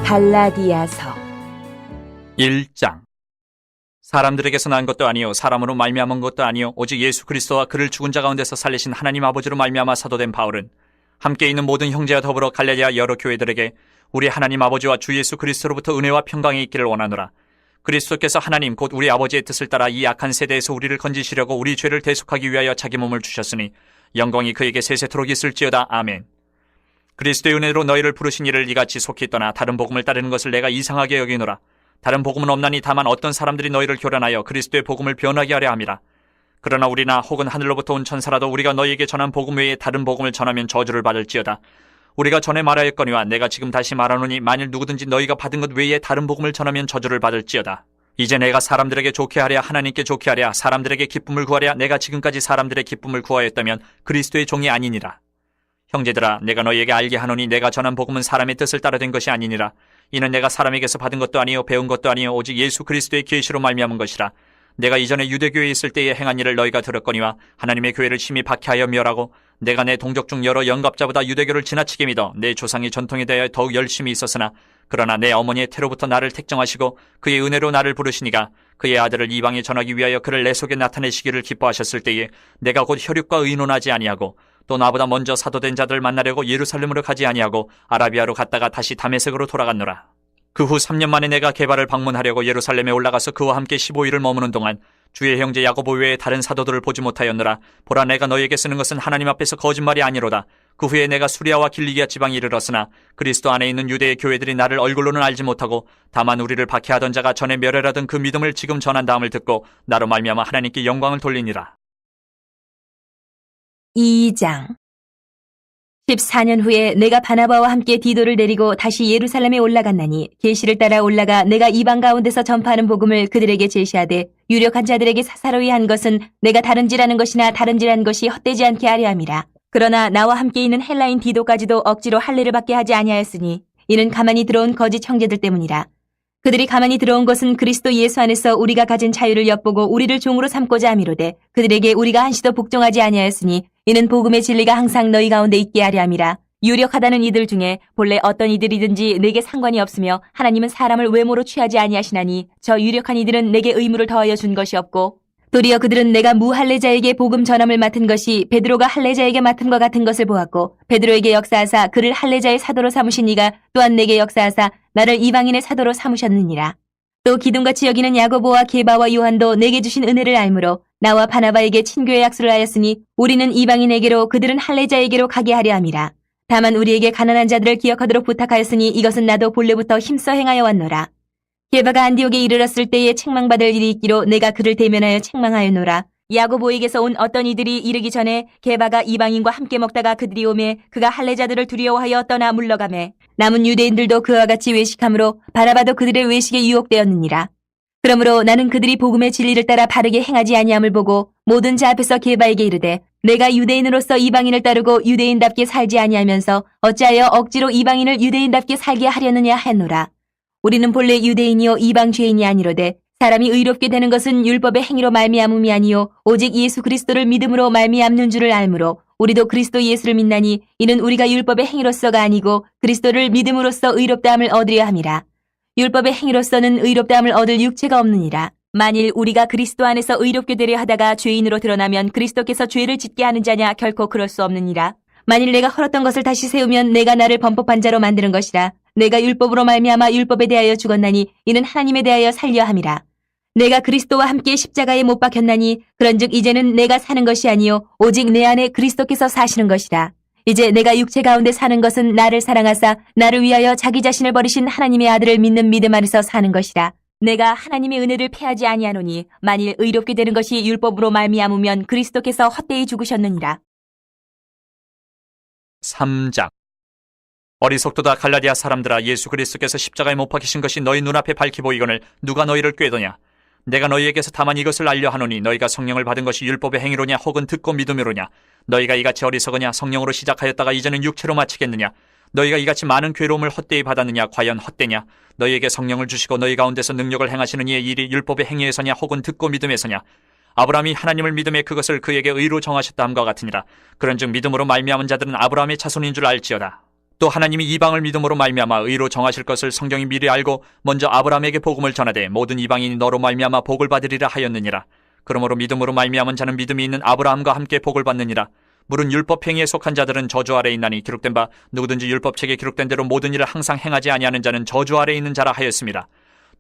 갈라디아서 1장. 사람들에게서 난 것도 아니요 사람으로 말미암은 것도 아니요 오직 예수 그리스도와 그를 죽은 자 가운데서 살리신 하나님 아버지로 말미암아 사도된 바울은 함께 있는 모든 형제와 더불어 갈라디아 여러 교회들에게 우리 하나님 아버지와 주 예수 그리스도로부터 은혜와 평강이 있기를 원하노라. 그리스도께서 하나님 곧 우리 아버지의 뜻을 따라 이 악한 세대에서 우리를 건지시려고 우리 죄를 대속하기 위하여 자기 몸을 주셨으니 영광이 그에게 세세토록 있을지어다. 아멘. 그리스도의 은혜로 너희를 부르신 이를 이같이 속히 떠나 다른 복음을 따르는 것을 내가 이상하게 여기노라. 다른 복음은 없나니 다만 어떤 사람들이 너희를 교란하여 그리스도의 복음을 변하게 하려 함이라. 그러나 우리나 혹은 하늘로부터 온 천사라도 우리가 너희에게 전한 복음 외에 다른 복음을 전하면 저주를 받을지어다. 우리가 전에 말하였거니와 내가 지금 다시 말하노니 만일 누구든지 너희가 받은 것 외에 다른 복음을 전하면 저주를 받을지어다. 이제 내가 사람들에게 좋게 하랴 하나님께 좋게 하랴 사람들에게 기쁨을 구하랴 내가 지금까지 사람들의 기쁨을 구하였다면 그리스도의 종이 아니니라. 형제들아 내가 너희에게 알게 하노니 내가 전한 복음은 사람의 뜻을 따라 된 것이 아니니라. 이는 내가 사람에게서 받은 것도 아니요 배운 것도 아니요 오직 예수 그리스도의 계시로 말미암은 것이라. 내가 이전에 유대교회에 있을 때에 행한 일을 너희가 들었거니와 하나님의 교회를 심히 박해하여 멸하고 내가 내 동족 중 여러 영갑자보다 유대교를 지나치게 믿어 내 조상의 전통에 대하여 더욱 열심히 있었으나 그러나 내 어머니의 태로부터 나를 택정하시고 그의 은혜로 나를 부르시니가 그의 아들을 이방에 전하기 위하여 그를 내 속에 나타내시기를 기뻐하셨을 때에 내가 곧 혈육과 의논하지 아니하고 또 나보다 먼저 사도된 자들을 만나려고 예루살렘으로 가지 아니하고 아라비아로 갔다가 다시 다메섹으로 돌아갔노라. 그 후 3년 만에 내가 게바를 방문하려고 예루살렘에 올라가서 그와 함께 15일을 머무는 동안 주의 형제 야고보 외에 다른 사도들을 보지 못하였노라. 보라 내가 너희에게 쓰는 것은 하나님 앞에서 거짓말이 아니로다. 그 후에 내가 수리아와 길리기아 지방에 이르렀으나 그리스도 안에 있는 유대의 교회들이 나를 얼굴로는 알지 못하고 다만 우리를 박해하던 자가 전에 멸혈하던 그 믿음을 지금 전한 다음을 듣고 나로 말미암아 하나님께 영광을 돌리니라. 2장 14년 후에 내가 바나바와 함께 디도를 데리고 다시 예루살렘에 올라갔나니 계시를 따라 올라가 내가 이방 가운데서 전파하는 복음을 그들에게 제시하되 유력한 자들에게 사사로이 한 것은 내가 다른지라는 것이나 다른지라는 것이 헛되지 않게 하려 함이라. 그러나 나와 함께 있는 헬라인 디도까지도 억지로 할례를 받게 하지 아니하였으니 이는 가만히 들어온 거짓 형제들 때문이라. 그들이 가만히 들어온 것은 그리스도 예수 안에서 우리가 가진 자유를 엿보고 우리를 종으로 삼고자 함이로되 그들에게 우리가 한시도 복종하지 아니하였으니 이는 복음의 진리가 항상 너희 가운데 있게 하려 함이라. 유력하다는 이들 중에 본래 어떤 이들이든지 내게 상관이 없으며 하나님은 사람을 외모로 취하지 아니하시나니 저 유력한 이들은 내게 의무를 더하여 준 것이 없고 도리어 그들은 내가 무할례자에게 복음 전함을 맡은 것이 베드로가 할례자에게 맡음과 같은 것을 보았고 베드로에게 역사하사 그를 할례자의 사도로 삼으신 이가 또한 내게 역사하사 나를 이방인의 사도로 삼으셨느니라. 또 기둥같이 여기는 야고보와 게바와 요한도 내게 주신 은혜를 알므로 나와 바나바에게 친교의 약속을 하였으니 우리는 이방인에게로 그들은 할례자에게로 가게 하려 함이라. 다만 우리에게 가난한 자들을 기억하도록 부탁하였으니 이것은 나도 본래부터 힘써 행하여 왔노라. 게바가 안디옥에 이르렀을 때에 책망받을 일이 있기로 내가 그를 대면하여 책망하였노라. 야고보에게서 온 어떤 이들이 이르기 전에 게바가 이방인과 함께 먹다가 그들이 오매 그가 할례자들을 두려워하여 떠나 물러가매 남은 유대인들도 그와 같이 외식함으로 바나바도 그들의 외식에 유혹되었느니라. 그러므로 나는 그들이 복음의 진리를 따라 바르게 행하지 아니함을 보고 모든 자 앞에서 게바에게 이르되 내가 유대인으로서 이방인을 따르고 유대인답게 살지 아니하면서 어찌하여 억지로 이방인을 유대인답게 살게 하려느냐 하노라. 우리는 본래 유대인이요 이방 죄인이 아니로되 사람이 의롭게 되는 것은 율법의 행위로 말미암음이 아니요 오직 예수 그리스도를 믿음으로 말미암는 줄을 알므로 우리도 그리스도 예수를 믿나니 이는 우리가 율법의 행위로서가 아니고 그리스도를 믿음으로써 의롭다함을 얻으려 함이라. 율법의 행위로서는 의롭다함을 얻을 육체가 없느니라. 만일 우리가 그리스도 안에서 의롭게 되려 하다가 죄인으로 드러나면 그리스도께서 죄를 짓게 하는 자냐 결코 그럴 수 없느니라. 만일 내가 헐었던 것을 다시 세우면 내가 나를 범법한 자로 만드는 것이라. 내가 율법으로 말미암아 율법에 대하여 죽었나니 이는 하나님에 대하여 살려 함이라. 내가 그리스도와 함께 십자가에 못 박혔나니 그런즉 이제는 내가 사는 것이 아니요 오직 내 안에 그리스도께서 사시는 것이라. 이제 내가 육체 가운데 사는 것은 나를 사랑하사 나를 위하여 자기 자신을 버리신 하나님의 아들을 믿는 믿음 안에서 사는 것이라. 내가 하나님의 은혜를 패하지 아니하노니 만일 의롭게 되는 것이 율법으로 말미암으면 그리스도께서 헛되이 죽으셨느니라. 3장. 어리석도다 갈라디아 사람들아 예수 그리스도께서 십자가에 못 박히신 것이 너희 눈앞에 밝히 보이거늘 누가 너희를 꾀더냐. 내가 너희에게서 다만 이것을 알려 하노니 너희가 성령을 받은 것이 율법의 행위로냐 혹은 듣고 믿음으로냐. 너희가 이같이 어리석으냐 성령으로 시작하였다가 이제는 육체로 마치겠느냐. 너희가 이같이 많은 괴로움을 헛되이 받았느냐. 과연 헛되냐. 너희에게 성령을 주시고 너희 가운데서 능력을 행하시는 이의 일이 율법의 행위에서냐 혹은 듣고 믿음에서냐. 아브라함이 하나님을 믿음에 그것을 그에게 의로 정하셨다 함과 같으니라. 그런즉 믿음으로 말미암은 자들은 아브라함의 자손인 줄 알지어다. 또 하나님이 이방을 믿음으로 말미암아 의로 정하실 것을 성경이 미리 알고 먼저 아브라함에게 복음을 전하되 모든 이방인이 너로 말미암아 복을 받으리라 하였느니라. 그러므로 믿음으로 말미암은 자는 믿음이 있는 아브라함과 함께 복을 받느니라. 물은 율법 행위에 속한 자들은 저주 아래 있나니 기록된 바 누구든지 율법책에 기록된 대로 모든 일을 항상 행하지 아니하는 자는 저주 아래 있는 자라 하였습니다.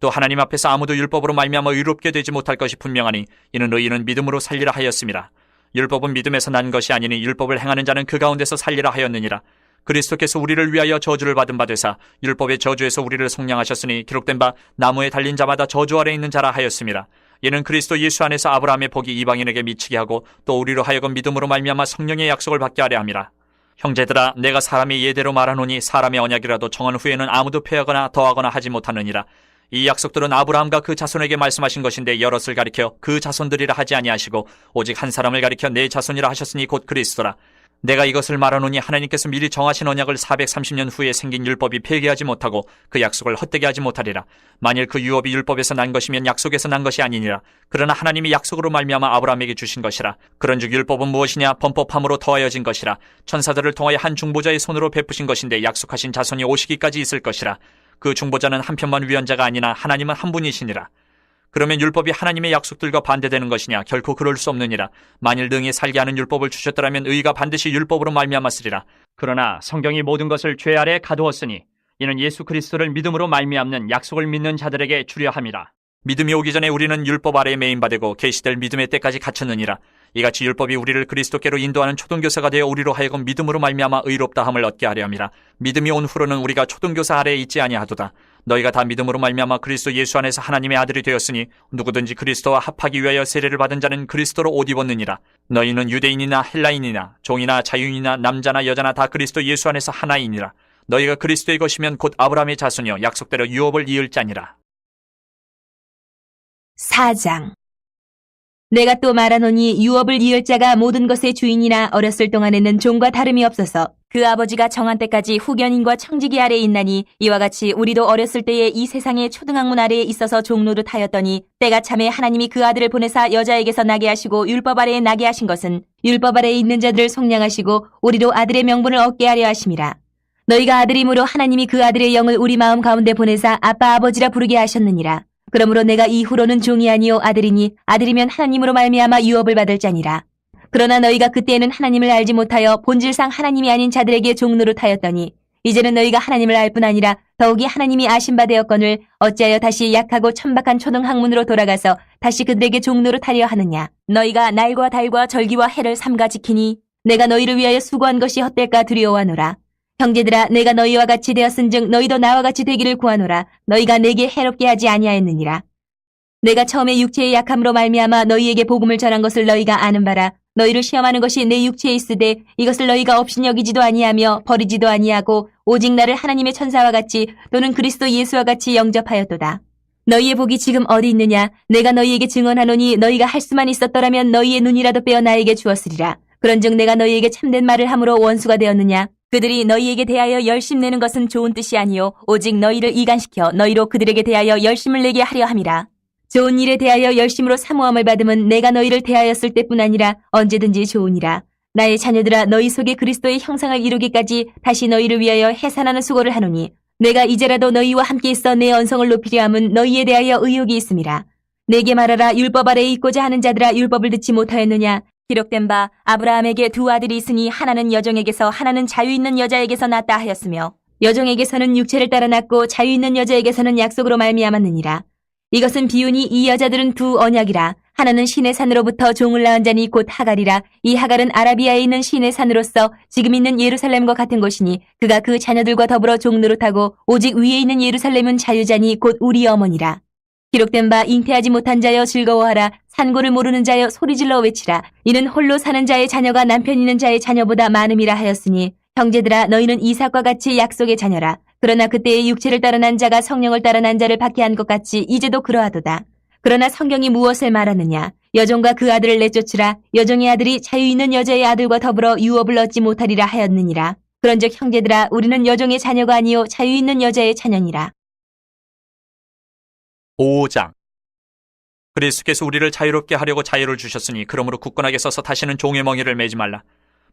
또 하나님 앞에서 아무도 율법으로 말미암아 의롭게 되지 못할 것이 분명하니 이는 의인은 믿음으로 살리라 하였습니다. 율법은 믿음에서 난 것이 아니니 율법을 행하는 자는 그 가운데서 살리라 하였느니라. 그리스도께서 우리를 위하여 저주를 받은 바 되사 율법의 저주에서 우리를 속량하셨으니 기록된 바 나무에 달린 자마다 저주 아래 있는 자라 하였습니다. 이는 그리스도 예수 안에서 아브라함의 복이 이방인에게 미치게 하고 또 우리로 하여금 믿음으로 말미암아 성령의 약속을 받게 하려 함이라. 형제들아, 내가 사람의 예대로 말하노니 사람의 언약이라도 정한 후에는 아무도 폐하거나 더하거나 하지 못하느니라. 이 약속들은 아브라함과 그 자손에게 말씀하신 것인데 여럿을 가리켜 그 자손들이라 하지 아니하시고 오직 한 사람을 가리켜 내 자손이라 하셨으니 곧 그리스도라. 내가 이것을 말하노니 하나님께서 미리 정하신 언약을 430년 후에 생긴 율법이 폐기하지 못하고 그 약속을 헛되게 하지 못하리라. 만일 그 유업이 율법에서 난 것이면 약속에서 난 것이 아니니라. 그러나 하나님이 약속으로 말미암아 아브라함에게 주신 것이라. 그런즉 율법은 무엇이냐? 범법함으로 더하여진 것이라. 천사들을 통하여 한 중보자의 손으로 베푸신 것인데 약속하신 자손이 오시기까지 있을 것이라. 그 중보자는 한 편만 위헌자가 아니나 하나님은 한 분이시니라. 그러면 율법이 하나님의 약속들과 반대되는 것이냐? 결코 그럴 수 없느니라. 만일 능히 살게 하는 율법을 주셨더라면 의가 반드시 율법으로 말미암았으리라. 그러나 성경이 모든 것을 죄 아래 가두었으니 이는 예수 그리스도를 믿음으로 말미암는 약속을 믿는 자들에게 주려 함이라. 믿음이 오기 전에 우리는 율법 아래에 매인받고 계시될 믿음의 때까지 갇혔느니라. 이같이 율법이 우리를 그리스도께로 인도하는 초등교사가 되어 우리로 하여금 믿음으로 말미암아 의롭다함을 얻게 하려 함이라. 믿음이 온 후로는 우리가 초등교사 아래에 있지 아니하도다. 너희가 다 믿음으로 말미암아 그리스도 예수 안에서 하나님의 아들이 되었으니 누구든지 그리스도와 합하기 위하여 세례를 받은 자는 그리스도로 옷 입었느니라. 너희는 유대인이나 헬라인이나 종이나 자유인이나 남자나 여자나 다 그리스도 예수 안에서 하나이니라. 너희가 그리스도의 것이면 곧 아브라함의 자손이요 약속대로 유업을 이을 자니라. 4장. 내가 또 말하노니 유업을 이을 자가 모든 것의 주인이나 어렸을 동안에는 종과 다름이 없어서 그 아버지가 정한 때까지 후견인과 청지기 아래에 있나니 이와 같이 우리도 어렸을 때에 이 세상의 초등학문 아래에 있어서 종노릇하였더니 때가 참에 하나님이 그 아들을 보내사 여자에게서 나게 하시고 율법 아래에 나게 하신 것은 율법 아래에 있는 자들을 속량하시고 우리로 아들의 명분을 얻게 하려 하심이라. 너희가 아들이므로 하나님이 그 아들의 영을 우리 마음 가운데 보내사 아빠 아버지라 부르게 하셨느니라. 그러므로 내가 이후로는 종이 아니요 아들이니 아들이면 하나님으로 말미암아 유업을 받을 자니라. 그러나 너희가 그때에는 하나님을 알지 못하여 본질상 하나님이 아닌 자들에게 종노릇하였더니 이제는 너희가 하나님을 알 뿐 아니라 더욱이 하나님이 아신 바 되었거늘 어찌하여 다시 약하고 천박한 초등학문으로 돌아가서 다시 그들에게 종노릇하려 하느냐. 너희가 날과 달과 절기와 해를 삼가 지키니 내가 너희를 위하여 수고한 것이 헛될까 두려워하노라. 형제들아, 내가 너희와 같이 되었은즉 너희도 나와 같이 되기를 구하노라. 너희가 내게 해롭게 하지 아니하였느니라. 내가 처음에 육체의 약함으로 말미암아 너희에게 복음을 전한 것을 너희가 아는 바라. 너희를 시험하는 것이 내 육체에 있으되 이것을 너희가 업신여기지도 아니하며 버리지도 아니하고 오직 나를 하나님의 천사와 같이 또는 그리스도 예수와 같이 영접하였도다. 너희의 복이 지금 어디 있느냐? 내가 너희에게 증언하노니 너희가 할 수만 있었더라면 너희의 눈이라도 빼어 나에게 주었으리라. 그런즉 내가 너희에게 참된 말을 함으로 원수가 되었느냐? 그들이 너희에게 대하여 열심내는 것은 좋은 뜻이 아니요 오직 너희를 이간시켜 너희로 그들에게 대하여 열심을 내게 하려 함이라. 좋은 일에 대하여 열심으로 사모함을 받음은 내가 너희를 대하였을 때뿐 아니라 언제든지 좋으니라. 나의 자녀들아, 너희 속에 그리스도의 형상을 이루기까지 다시 너희를 위하여 해산하는 수고를 하노니 내가 이제라도 너희와 함께 있어 내 언성을 높이려 함은 너희에 대하여 의욕이 있음이라. 내게 말하라. 율법 아래에 있고자 하는 자들아, 율법을 듣지 못하였느냐? 기록된 바 아브라함에게 두 아들이 있으니 하나는 여종에게서 하나는 자유 있는 여자에게서 낳았다 하였으며 여종에게서는 육체를 따라 낳고 자유 있는 여자에게서는 약속으로 말미암았느니라. 이것은 비유니 이 여자들은 두 언약이라. 하나는 신의 산으로부터 종을 낳은 자니 곧 하갈이라. 이 하갈은 아라비아에 있는 신의 산으로서 지금 있는 예루살렘과 같은 곳이니 그가 그 자녀들과 더불어 종노릇하고 오직 위에 있는 예루살렘은 자유자니 곧 우리 어머니라. 기록된 바 잉태하지 못한 자여 즐거워하라. 산고를 모르는 자여 소리질러 외치라. 이는 홀로 사는 자의 자녀가 남편 있는 자의 자녀보다 많음이라 하였으니 형제들아, 너희는 이삭과 같이 약속의 자녀라. 그러나 그때의 육체를 따라 난 자가 성령을 따라 난 자를 박해한 것 같이 이제도 그러하도다. 그러나 성경이 무엇을 말하느냐? 여종과 그 아들을 내쫓으라. 여종의 아들이 자유 있는 여자의 아들과 더불어 유업을 얻지 못하리라 하였느니라. 그런즉 형제들아, 우리는 여종의 자녀가 아니요 자유 있는 여자의 자녀니라. 5장. 그리스도께서 우리를 자유롭게 하려고 자유를 주셨으니 그러므로 굳건하게 서서 다시는 종의 멍에를 매지 말라.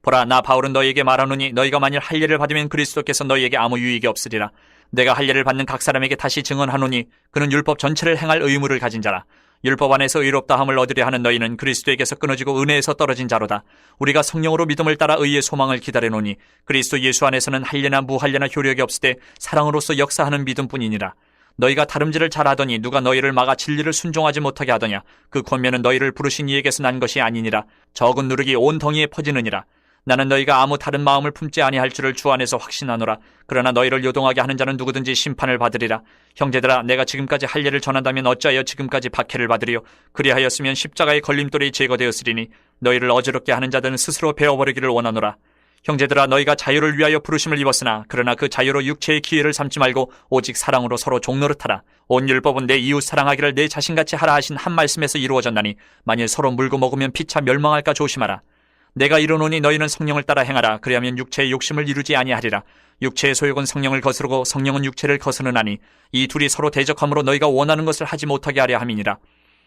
보라, 나 바울은 너희에게 말하노니 너희가 만일 할례를 받으면 그리스도께서 너희에게 아무 유익이 없으리라. 내가 할례를 받는 각 사람에게 다시 증언하노니 그는 율법 전체를 행할 의무를 가진 자라. 율법 안에서 의롭다함을 얻으려 하는 너희는 그리스도에게서 끊어지고 은혜에서 떨어진 자로다. 우리가 성령으로 믿음을 따라 의의 소망을 기다리노니 그리스도 예수 안에서는 할례나 무할례나 효력이 없으되 사랑으로서 역사하는 믿음뿐이니라. 너희가 다름질을 잘하더니 누가 너희를 막아 진리를 순종하지 못하게 하더냐. 그 권면은 너희를 부르신 이에게서 난 것이 아니니라. 적은 누룩이 온 덩이에 퍼지느니라. 나는 너희가 아무 다른 마음을 품지 아니할 줄을 주 안에서 확신하노라. 그러나 너희를 요동하게 하는 자는 누구든지 심판을 받으리라. 형제들아, 내가 지금까지 할례를 전한다면 어찌하여 지금까지 박해를 받으리요. 그리하였으면 십자가의 걸림돌이 제거되었으리니 너희를 어지럽게 하는 자들은 스스로 베어버리기를 원하노라. 형제들아, 너희가 자유를 위하여 부르심을 입었으나 그러나 그 자유로 육체의 기회를 삼지 말고 오직 사랑으로 서로 종노릇하라. 온 율법은 내 이웃 사랑하기를 내 자신같이 하라 하신 한 말씀에서 이루어졌나니 만일 서로 물고 먹으면 피차 멸망할까 조심하라. 내가 이르노니 너희는 성령을 따라 행하라. 그리하면 육체의 욕심을 이루지 아니하리라. 육체의 소욕은 성령을 거스르고 성령은 육체를 거스르나니 이 둘이 서로 대적함으로 너희가 원하는 것을 하지 못하게 하려 함이니라.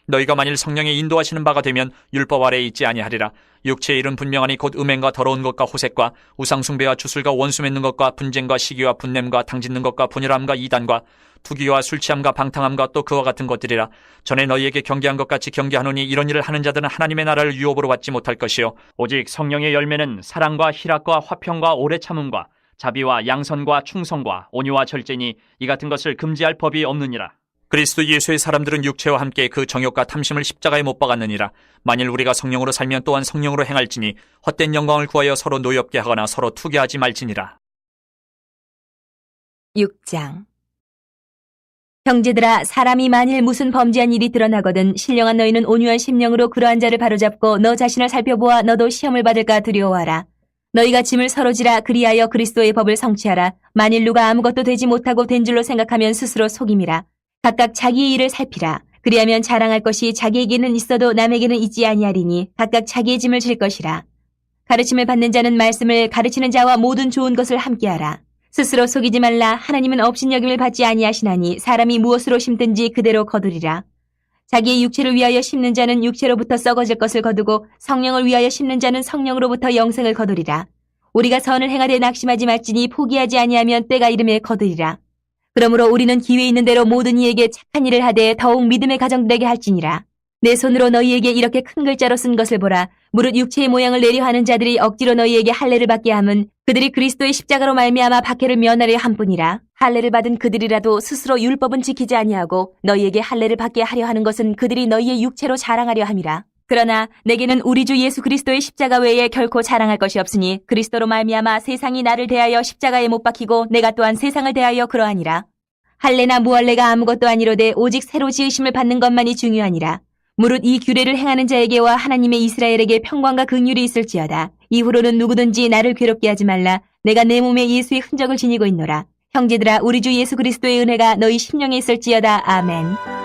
너희가 만일 성령의 인도하시는 바가 되면 율법 아래에 있지 아니하리라. 육체의 일은 분명하니 곧 음행과 더러운 것과 호색과 우상숭배와 주술과 원수 맺는 것과 분쟁과 시기와 분냄과 당짓는 것과 분열함과 이단과 투기와 술취함과 방탕함과 또 그와 같은 것들이라. 전에 너희에게 경계한 것 같이 경계하노니 이런 일을 하는 자들은 하나님의 나라를 유업으로 받지 못할 것이요 오직 성령의 열매는 사랑과 희락과 화평과 오래 참음과 자비와 양선과 충성과 온유와 절제니 이 같은 것을 금지할 법이 없느니라. 그리스도 예수의 사람들은 육체와 함께 그 정욕과 탐심을 십자가에 못 박았느니라. 만일 우리가 성령으로 살면 또한 성령으로 행할지니 헛된 영광을 구하여 서로 노엽게 하거나 서로 투기하지 말지니라. 6장. 형제들아, 사람이 만일 무슨 범죄한 일이 드러나거든 신령한 너희는 온유한 심령으로 그러한 자를 바로잡고 너 자신을 살펴보아 너도 시험을 받을까 두려워하라. 너희가 짐을 서로 지라. 그리하여 그리스도의 법을 성취하라. 만일 누가 아무것도 되지 못하고 된 줄로 생각하면 스스로 속임이라. 각각 자기의 일을 살피라. 그리하면 자랑할 것이 자기에게는 있어도 남에게는 있지 아니하리니 각각 자기의 짐을 질 것이라. 가르침을 받는 자는 말씀을, 가르치는 자와 모든 좋은 것을 함께하라. 스스로 속이지 말라. 하나님은 업신여김을 받지 아니하시나니 사람이 무엇으로 심든지 그대로 거두리라. 자기의 육체를 위하여 심는 자는 육체로부터 썩어질 것을 거두고 성령을 위하여 심는 자는 성령으로부터 영생을 거두리라. 우리가 선을 행하되 낙심하지 말지니 포기하지 아니하면 때가 이름에 거두리라. 그러므로 우리는 기회 있는 대로 모든 이에게 착한 일을 하되 더욱 믿음의 가정되게 할지니라. 내 손으로 너희에게 이렇게 큰 글자로 쓴 것을 보라. 무릇 육체의 모양을 내려 하는 자들이 억지로 너희에게 할례를 받게 함은 그들이 그리스도의 십자가로 말미암아 박해를 면하려 함뿐이라. 할례를 받은 그들이라도 스스로 율법은 지키지 아니하고 너희에게 할례를 받게 하려 하는 것은 그들이 너희의 육체로 자랑하려 함이라. 그러나 내게는 우리 주 예수 그리스도의 십자가 외에 결코 자랑할 것이 없으니 그리스도로 말미암아 세상이 나를 대하여 십자가에 못 박히고 내가 또한 세상을 대하여 그러하니라. 할례나 무할례가 아무것도 아니로되 오직 새로 지으심을 받는 것만이 중요하니라. 무릇 이 규례를 행하는 자에게와 하나님의 이스라엘에게 평강과 긍휼이 있을지어다. 이후로는 누구든지 나를 괴롭게 하지 말라. 내가 내 몸에 예수의 흔적을 지니고 있노라. 형제들아, 우리 주 예수 그리스도의 은혜가 너희 심령에 있을지어다. 아멘.